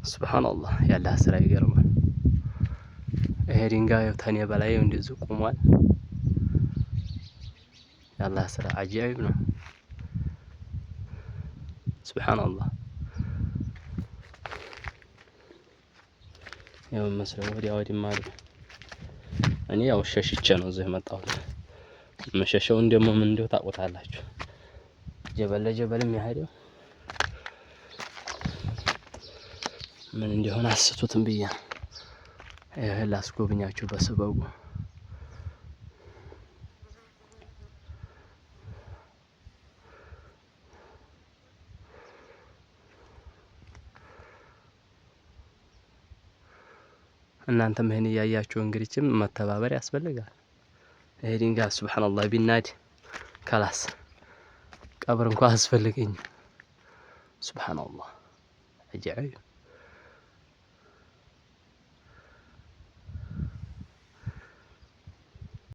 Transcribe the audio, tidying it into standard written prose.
ሱብሃንአላህ ያላህ ስራ ይገርማል። ይሄ ድንጋይ ተኔ በላይ እንደዚህ ቆሟል። ያላህ ስራ አጃኢብ ነው። ሱብሃንአላህ ያው መስለው ወዲያ ወዲህ ማለት እኔ ያው ሸሽቼ ነው እዚህ የመጣሁት። መሸሸውን ደግሞ ምን እንደው ታውቁታላችሁ። ጀበል ለጀበልም ያሄደው ምን እንደሆነ አስቱትም ብዬ ይሄ ላስጎብኛችሁ በሰበቡ። እናንተም ይሄን እያያችሁ እንግዲህም መተባበር ያስፈልጋል። ይሄ ድንጋይ ሱብሃንአላህ ቢናድ ከላስ ቀብር እንኳን አያስፈልገኝም። ሱብሃንአላህ አጃኢብ